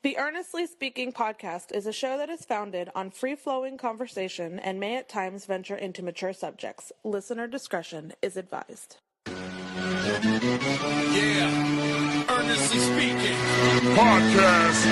The Earnestly Speaking podcast is a show that is founded on free-flowing conversation and may at times venture into mature subjects. Listener discretion is advised. Yeah, Earnestly Speaking podcast.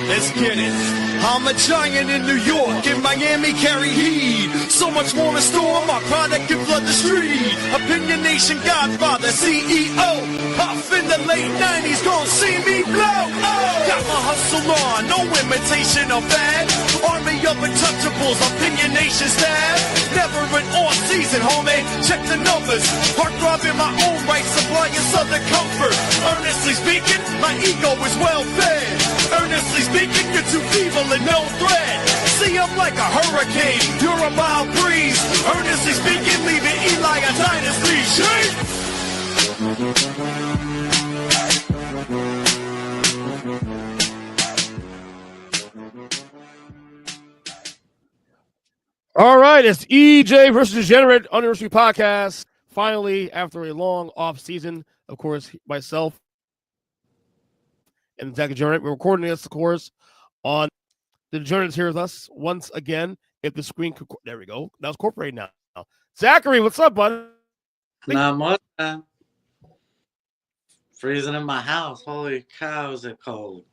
Let's get it. I'm a giant in New York, in Miami carry heat. So much more in store, my product can flood the street. Opinion Nation Godfather, CEO. Puff in the late 90s, gon' see me blow. Oh. Got my hustle on, no imitation of that. Army of untouchables, Opinion Nation staff. Never an off season, homie, check the numbers. Heart throb in my own right, supplying southern comfort. Earnestly speaking, my ego is well fed. Earnestly speaking, you're too feeble and no threat. See, I'm like a hurricane, you're a mild breeze. Earnestly speaking, leaving Eli a dynasty. Shake! All right, it's EJ versus Degenerate on the Earnestly podcast. Finally, after a long off season, of course, myself and Zack Degenerate, we're recording this, of course, on the Degenerate is here with us once again. If the screen could, there we go. Now it's incorporated now. Zachary, what's up, bud? Not much, man. Freezing in my house. Holy cow, is it cold?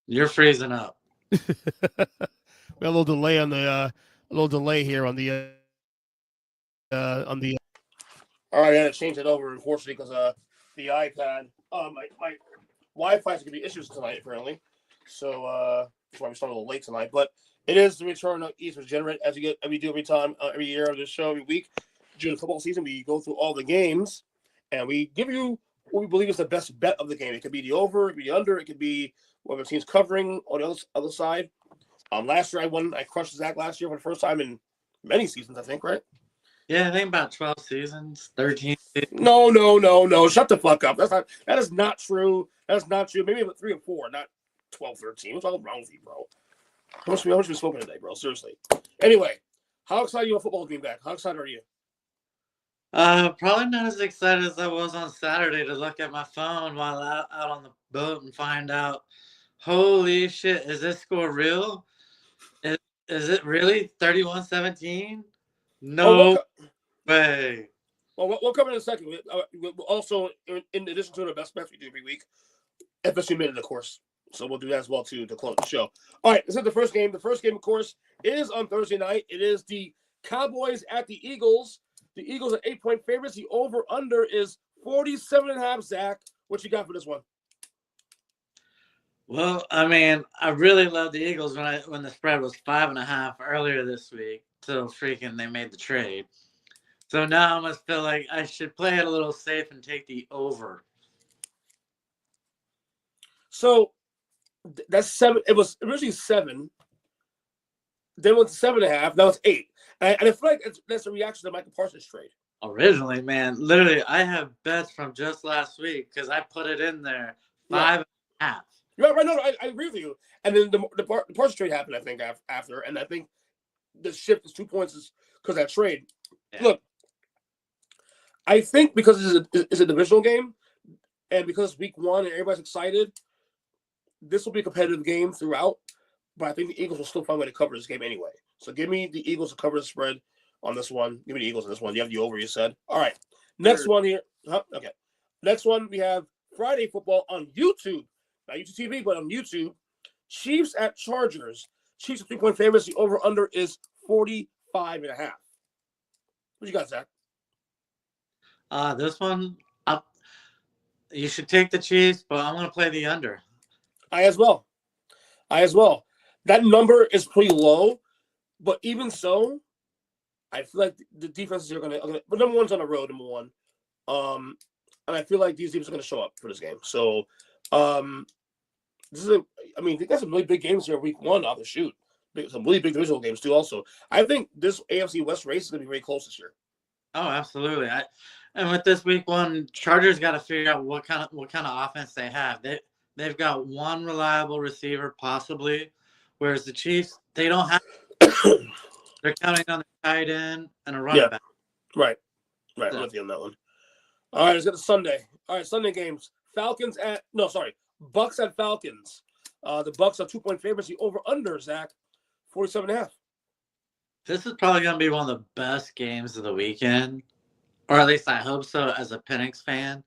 You're freezing up. We have a little delay on the here on the All right, I had to change it over, unfortunately, because the iPad, my Wi-Fi is going to be issues tonight, apparently. So that's why we started a little late tonight. But it is the return of East Degenerate, as we do every time, every year of this show, every week. During the football season, we go through all the games, and we give you what we believe is the best bet of the game. It could be the over, it could be the under, it could be whatever team's covering on the other side. Last year, I crushed Zack last year for the first time in many seasons, I think, right? Yeah, I think about 12 seasons, 13 seasons. No. Shut the fuck up. That is not true. That is not true. Maybe about 3 or 4, not 12, 13. What's all wrong with you, bro? How much we smoking today, bro? Seriously. Anyway, how excited are you about football being back? How excited are you? Probably not as excited as I was on Saturday to look at my phone while out on the boat and find out, holy shit, is this score real? Is it really 31-17? No way. Well, we'll come in a second. We'll also, in addition to the best bets we do every week, FSU Minute, of course. So we'll do that as well, too, to close the show. All right, this is the first game. The first game, of course, is on Thursday night. It is the Cowboys at the Eagles. The Eagles are 8-point favorites. The over-under is 47.5. Zach, what you got for this one? Well, I mean, I really love the Eagles when the spread was 5.5 earlier this week. So freaking they made the trade. So now I must feel like I should play it a little safe and take the over. So that's 7. It was originally 7. Then it went to 7.5. Now it's 8. And I feel like that's a reaction to the Michael Parsons trade. Originally, man, literally, I have bets from just last week because I put it in there 5.5. Right. No, I agree with you. And then the Parsons trade happened, I think, after. And I think the shift is 2 points is because of that trade. Yeah. Look, I think because it's a divisional game and because it's week 1 and everybody's excited, this will be a competitive game throughout. But I think the Eagles will still find a way to cover this game anyway. So give me the Eagles to cover the spread on this one. Give me the Eagles on this one. You have the over, you said. All right. Next one here. Okay. Next one, we have Friday football on YouTube. Not YouTube TV, but on YouTube. Chiefs at Chargers. Chiefs are 3-point favorites. The over-under is 45.5. What you got, Zach? This one, you should take the Chiefs, but I'm going to play the under. I as well. That number is pretty low, but even so, I feel like the defenses are going to. But number one's on the road, number one, and I feel like these teams are going to show up for this game. So, this is I think that's some really big games here. Week 1, off the shoot, some really big divisional games too. Also, I think this AFC West race is going to be very close this year. Oh, absolutely. And with this week 1, Chargers got to figure out what kind of offense they have. They've got one reliable receiver possibly, whereas the Chiefs, they don't have. They're counting on the tight end and a running Yeah. back. Right. So. I'm with you on that one. All right, let's get to Sunday. All right, Sunday games. Bucks at Falcons. The Bucks are 2-point favorites. The over/under, Zach, 47.5. This is probably going to be one of the best games of the weekend, or at least I hope so as a Penix fan.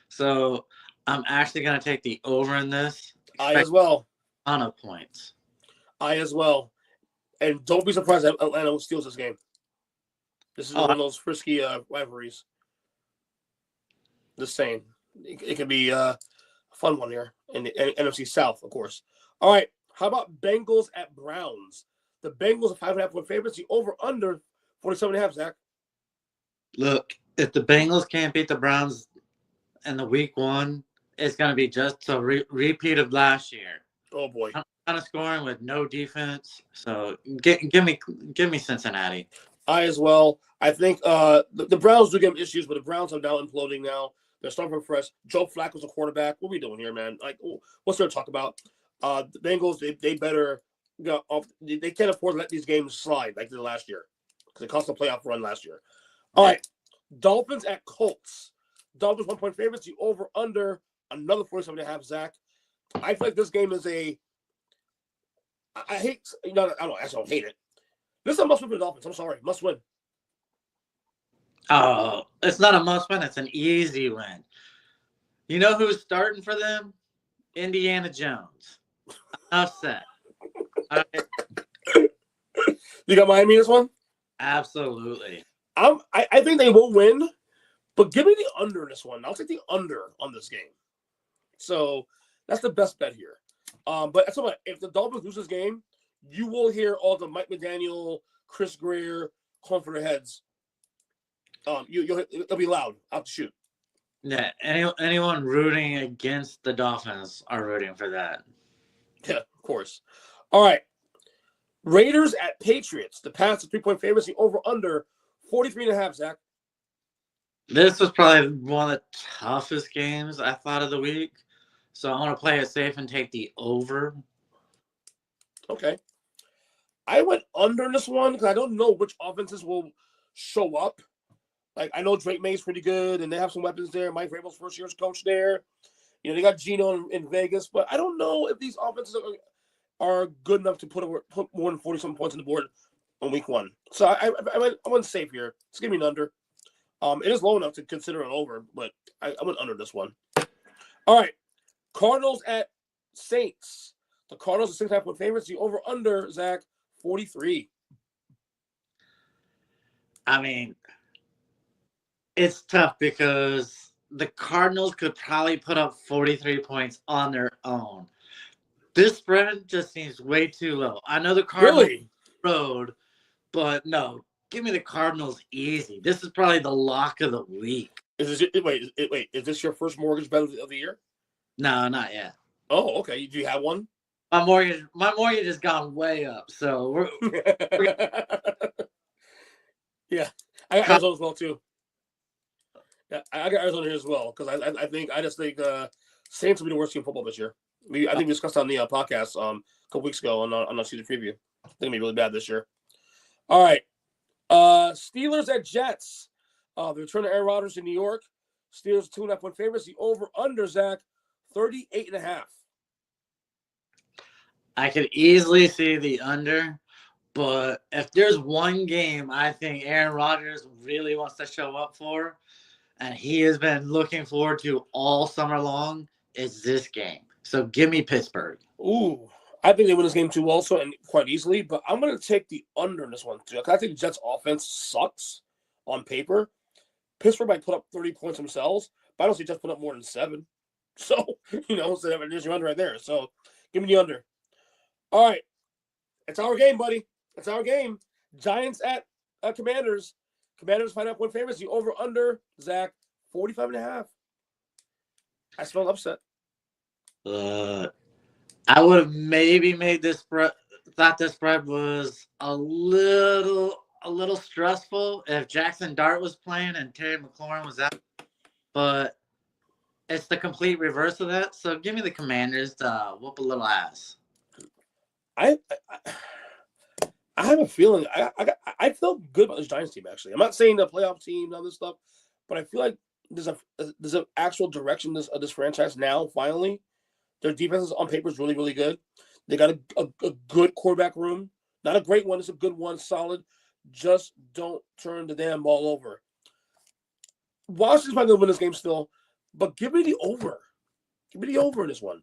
So I'm actually going to take the over in this. I as well. A ton of points. I as well. And don't be surprised if Atlanta steals this game. This is one of those frisky rivalries. Just saying. It could be a fun one here in the NFC South, of course. All right, how about Bengals at Browns? The Bengals are 5.5-point favorites. The over/under 47.5. Zach. Look, if the Bengals can't beat the Browns in the week 1, it's going to be just a repeat of last year. Oh boy, kind of scoring with no defense. So give me Cincinnati. I as well. I think the Browns do give them issues, but the Browns are now imploding now. They're starting from fresh. Joe Flacco's a quarterback. What are we doing here, man? Like, what's there to talk about? The Bengals, they better go off. They can't afford to let these games slide like they did last year because it cost them a playoff run last year. All right, Dolphins at Colts. Dolphins 1-point favorites. The over/under another 47.5. Zach. I feel like this game is I hate. I don't hate it. This is a must-win for the Dolphins. I'm sorry, must win. Oh, it's not a must-win. It's an easy win. You know who's starting for them? Indiana Jones. Enough said. Right. You got Miami in this one? Absolutely. I think they will win, but give me the under in this one. I'll take the under on this game. So that's the best bet here. But that's what if the Dolphins lose this game, you will hear all the Mike McDaniel, Chris Greer calling for their heads. It'll be loud out the shoot. Yeah, anyone rooting against the Dolphins are rooting for that. Yeah, of course. All right. Raiders at Patriots. The Pats are 3-point favorites. The over/under 43.5. Zach. This was probably one of the toughest games I thought of the week. So I want to play it safe and take the over. Okay. I went under this one because I don't know which offenses will show up. Like, I know Drake May's pretty good, and they have some weapons there. Mike Vrabel's first year's coach there. You know, they got Geno in Vegas, but I don't know if these offenses are good enough to put more than 40-something points on the board on week 1. So I went safe here. Just give me an under. It is low enough to consider an over, but I went under this one. All right. Cardinals at Saints. The Cardinals are 6.5-point favorites. The over/under, Zach, 43. I mean, it's tough because the Cardinals could probably put up 43 points on their own. This spread just seems way too low. I know the Cardinals road, but no, give me the Cardinals easy. This is probably the lock of the week. Wait, is this your first mortgage bet of the year? No, not yet. Oh, okay. Do you have one? My mortgage has gone way up, so we're yeah. I got Arizona as well too. Yeah, I got Arizona here as well because I just think Saints will be the worst team in football this year. I think we discussed on the podcast a couple weeks ago on our season preview. I think it'll be really bad this year. All right, Steelers at Jets. The return of Aaron Rodgers in New York. Steelers 2.5-point favorites. The over/under, Zach, 38.5. I could easily see the under, but if there's one game I think Aaron Rodgers really wants to show up for, and he has been looking forward to all summer long, is this game. So give me Pittsburgh. Ooh, I think they win this game too also and quite easily, but I'm going to take the under in this one too. I think the Jets' offense sucks on paper. Pittsburgh might put up 30 points themselves, but I don't see Jets put up more than 7. So, so there's your under right there. So give me the under. All right. It's our game, buddy. It's our game. Giants at Commanders. Commanders 5.5-point favorites. The over/under, Zach, 45.5. I smell upset. I would have maybe made this spread. Thought this spread was a little stressful if Jackson Dart was playing and Terry McLaurin was out, but it's the complete reverse of that. So give me the Commanders to whoop a little ass. I have a feeling I feel good about this Giants team. Actually, I'm not saying the playoff team and all this stuff, but I feel like there's an actual direction of this franchise now. Finally, their defense on paper is really, really good. They got a good quarterback room, not a great one. It's a good one, solid. Just don't turn the damn ball over. Washington's probably going to win this game still, but give me the over. Give me the over in this one.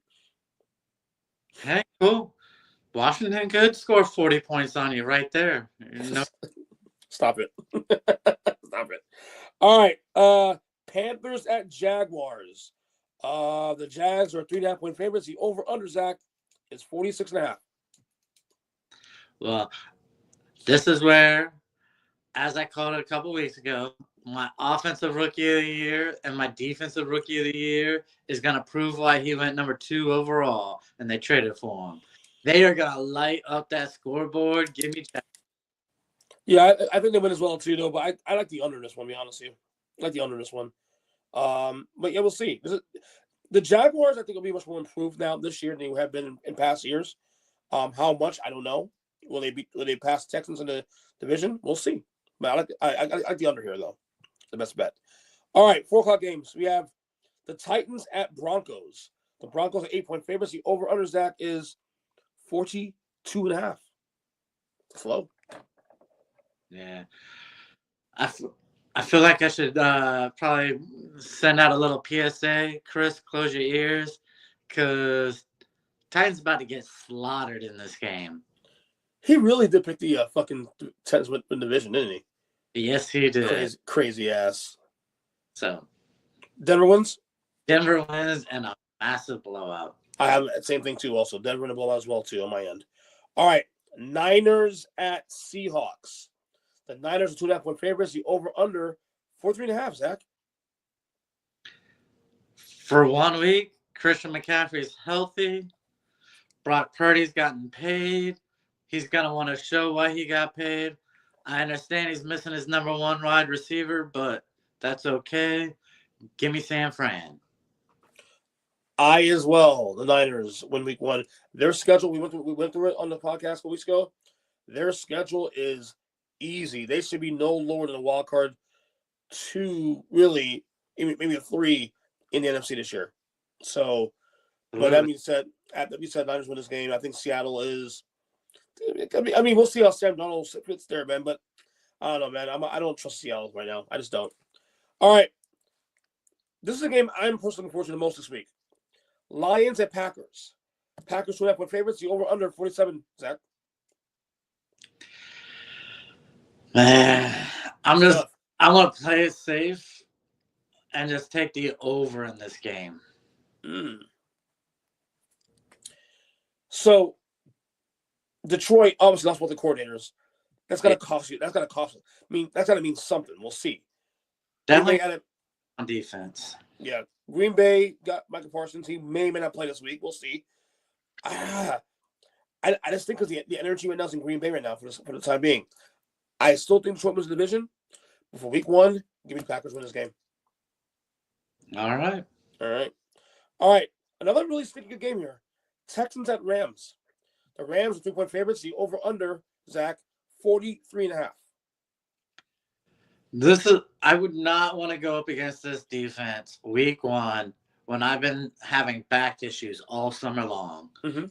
Hey, cool. Washington could score 40 points on you right there. No. Stop it. Stop it. All right. Panthers at Jaguars. The Jags are 3.5-point favorites. The over-under, Zach, is 46.5. Well, this is where, as I called it a couple weeks ago, my offensive rookie of the year and my defensive rookie of the year is going to prove why he went number 2 overall, and they traded for him. They are going to light up that scoreboard. Give me Jack. Yeah, I think they win as well, too, though. But I like the under in this one, to be honest with you. I like the under in this one. But, yeah, we'll see. The Jaguars, I think, will be much more improved now this year than they have been in past years. How much, I don't know. Will they pass Texans in the division? We'll see. But I like the under here, though. The best bet. All right, 4 o'clock games. We have the Titans at Broncos. The Broncos are 8-point favorites. The over-under, Zach, is 42.5. It's low. Yeah. I feel like I should probably send out a little PSA. Chris, close your ears, because Titans about to get slaughtered in this game. He really did pick the fucking Titans win division, didn't he? Yes, he did. Crazy ass. So, Denver wins? Denver wins and a massive blowout. I have the same thing, too, also. Denver in a blowout as well, too, on my end. All right, Niners at Seahawks. The Niners are 2.5-point favorites. The over-under, 43.5, Zach. For 1 week, Christian McCaffrey's healthy. Brock Purdy's gotten paid. He's going to want to show why he got paid. I understand he's missing his number 1 wide receiver, but that's okay. Give me San Fran. I as well. The Niners win week 1. Their schedule, we went through it on the podcast a couple weeks ago. Their schedule is easy. They should be no lower than a wild card 2, really, maybe a 3 in the NFC this year. So, but that being said, Niners win this game. I think Seattle is. I mean, we'll see how Sam Darnold fits there, man. But I don't know, man. I don't trust Seattle right now. I just don't. All right, this is a game I'm personally looking forward to the most this week. Lions at Packers. Packers 2.5-point favorites. The over/under 47. Zach. Man, I'm gonna play it safe and just take the over in this game. So, Detroit obviously lost both the coordinators. That's gonna cost you. That's gonna cost. I mean, that's gonna mean something. We'll see. Definitely on defense. Yeah, Green Bay got Michael Parsons. He may or may not play this week. We'll see. I just think because the energy right now is in Green Bay right now for the time being. I still think Detroit wins the division. But for week 1, give me the Packers win this game. All right. All right. Another really sticky good game here. Texans at Rams. The Rams are 3-point favorites. The over/under, Zach, 43.5. I would not want to go up against this defense week 1 when I've been having back issues all summer long. Mm-hmm.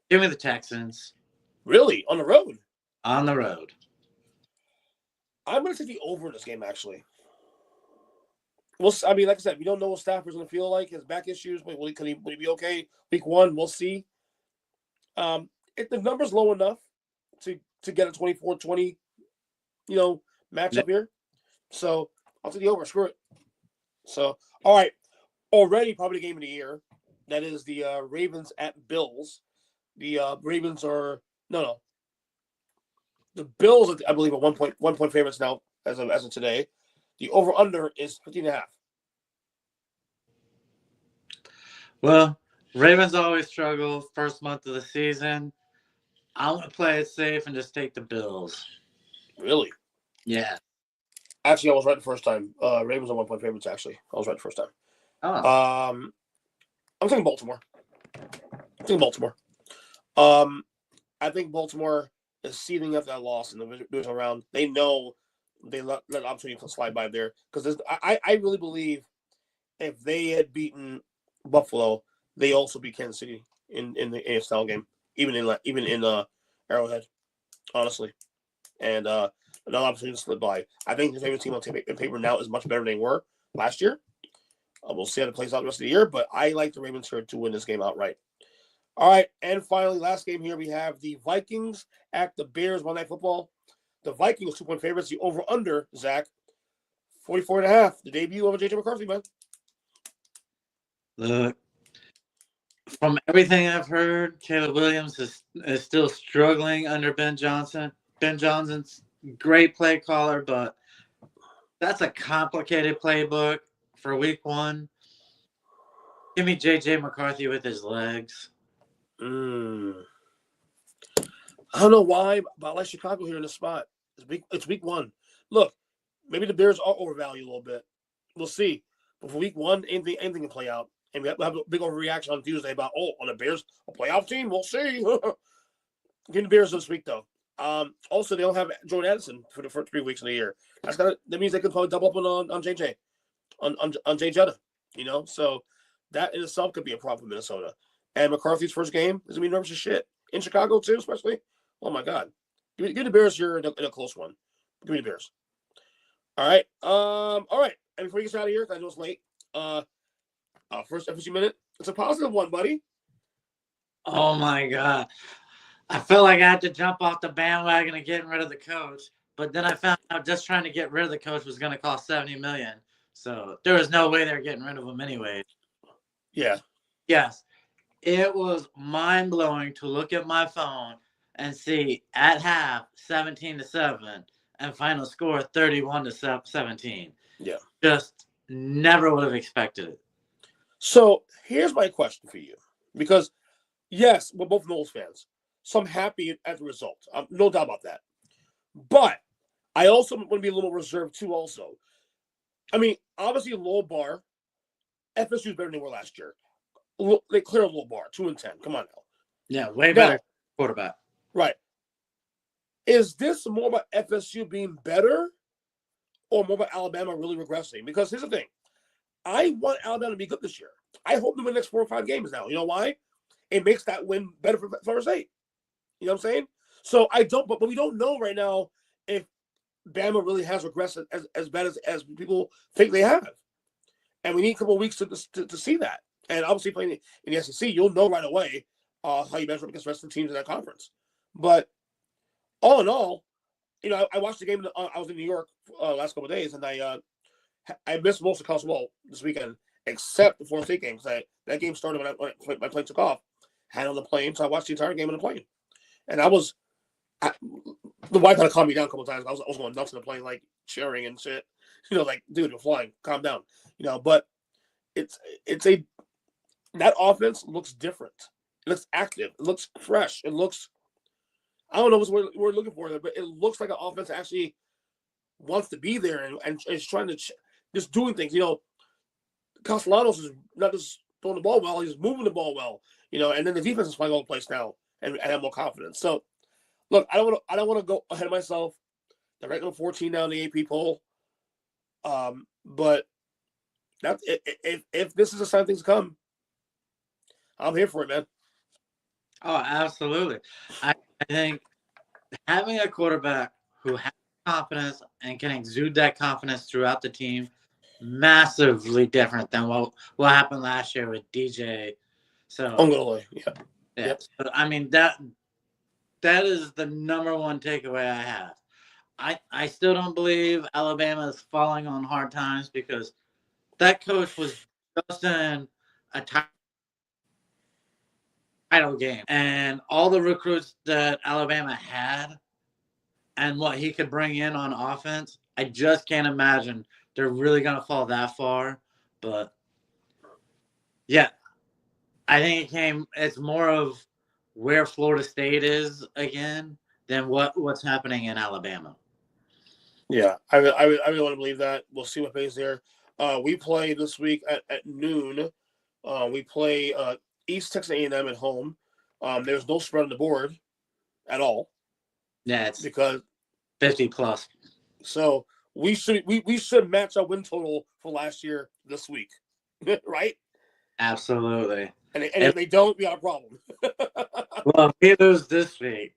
Give me the Texans. Really? On the road? On the road. I'm going to take the over in this game, actually. Well, I mean, like I said, we don't know what Stafford's going to feel like. His back issues. Will he be okay week 1? We'll see. If the number's low enough to get a 24-20, matchup here. So I'll take the over. Screw it. So, all right. Already probably the game of the year. That is the Ravens at Bills. The Ravens are no. The Bills, I believe, are 1 point favorites now as of today. The over/under is 50.5. Well, Ravens always struggle first month of the season. I want to play it safe and just take the Bills. Really? Yeah. Actually, I was right the first time. Ravens are 1 point favorites, actually. I was right the first time. Oh. I'm thinking Baltimore. I think Baltimore is seething after that loss in the divisional round. They know they let opportunity to slide by there because I really believe if they had beaten Buffalo, they also beat Kansas City in the AFL game, even in Arrowhead, honestly. And another opportunity to slip by. I think the favorite team on paper now is much better than they were last year. We'll see how it plays out the rest of the year, but I like the Ravens here to win this game outright. All right, and finally, last game here, we have the Vikings at the Bears Monday Night Football. The Vikings 2-point favorites. The over-under, Zach, 44.5. The debut of J.J. McCarthy, man. Look, from everything I've heard, Caleb Williams is still struggling under Ben Johnson. Ben Johnson's great play caller, but that's a complicated playbook for week 1. Give me J.J. McCarthy with his legs. I don't know why, but I like Chicago here in the spot. It's week 1. Look, maybe the Bears are overvalued a little bit. We'll see. But for week 1, anything can play out. And we have a big overreaction on Tuesday about, on the Bears, a playoff team. We'll see. Give the Bears this week, though. Also, they don't have Jordan Addison for the first 3 weeks of the year. That means they could probably double up on JJ, on Jay Jetta, So that in itself could be a problem for Minnesota. And McCarthy's first game is going to be nervous as shit. In Chicago, too, especially. Oh, my God. Give the Bears here in a close one. Give me the Bears. All right. All right. And before we get out of here, because I know it's late, first FSU minute. It's a positive one, buddy. Oh, my God. I felt like I had to jump off the bandwagon of getting rid of the coach. But then I found out just trying to get rid of the coach was going to cost $70 million. So there was no way they were getting rid of him anyway. Yeah. Yes. It was mind-blowing to look at my phone and see at half 17-7 and final score 31-17. Yeah. Just never would have expected it. So here's my question for you. Because, yes, we're both Knowles fans. So I'm happy at the result. No doubt about that. But I also want to be a little reserved, too, also. I mean, obviously, low bar. FSU is better than they were last year. They clear a low bar, 2-10. Come on now. Yeah, way better quarterback. Right. Is this more about FSU being better or more about Alabama really regressing? Because here's the thing. I want Alabama to be good this year. I hope they win the next 4 or 5 games now. You know why? It makes that win better for Florida State. You know what I'm saying? So I don't, but we don't know right now if Bama really has regressed as bad as people think they have. And we need a couple of weeks to see that. And obviously playing in the SEC, you'll know right away how you measure up against the rest of the teams in that conference. But all in all, I watched the game. I was in New York last couple of days, and I missed most of college football this weekend, except the Florida State game. Because that game started when my plane took off. Had on the plane, so I watched the entire game on the plane. And the wife had to calm me down a couple of times. I was going nuts on the plane, like cheering and shit. Like, dude, you're flying. Calm down. But that offense looks different. It looks active. It looks fresh. It looks, I don't know what we're looking for there, but it looks like an offense that actually wants to be there and is trying to just doing things. Castellanos is not just throwing the ball well; he's moving the ball well. And then the defense is playing all the place now and have more confidence. So, look, I don't want to go ahead of myself. They're right number 14 now in the AP poll. But that's if this is a sign of things to come, I'm here for it, man. Oh, absolutely. I think having a quarterback who has confidence and can exude that confidence throughout the team, massively different than what happened last year with DJ. So I'm gonna lie. Yeah. Yep. So, I mean, that is the number one takeaway I have. I still don't believe Alabama is falling on hard times because that coach was just in a title game. And all the recruits that Alabama had and what he could bring in on offense, I just can't imagine they're really going to fall that far. But, yeah, I think it's more of where Florida State is again than what's happening in Alabama. Yeah, I really want to believe that. We'll see what plays there. We play this week at noon. We play East Texas A&M at home. There's no spread on the board at all. Yeah, it's because 50 plus. So we should match our win total for last year this week, right? Absolutely. And if they don't, we got a problem. Well, if we lose this week,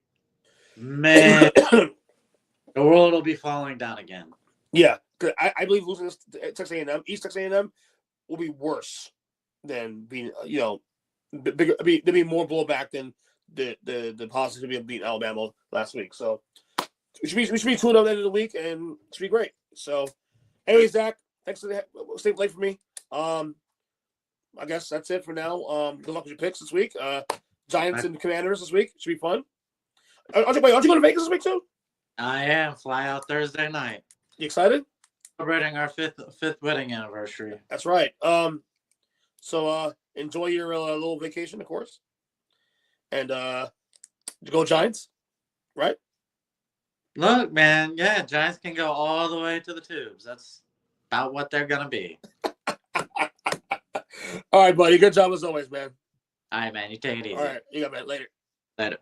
man, the world will be falling down again. Yeah, because I believe losing this to Texas A&M, East Texas A&M, will be worse than being, bigger. There'll be more blowback than the possibility of beating Alabama last week. So we should be tuned up at the end of the week, and it should be great. So, anyway, Zach, thanks for staying late for me. I guess that's it for now. Good luck with your picks this week. Giants and Commanders this week should be fun. Aren't you going to Vegas this week too? I am. Fly out Thursday night. You excited? Celebrating our fifth wedding anniversary. That's right. So enjoy your little vacation, of course, and go Giants, right? Look, man, yeah, Giants can go all the way to the tubes. That's about what they're gonna be. All right, buddy. Good job as always, man. All right, man. You take it easy. All right, you got it. Later. Later.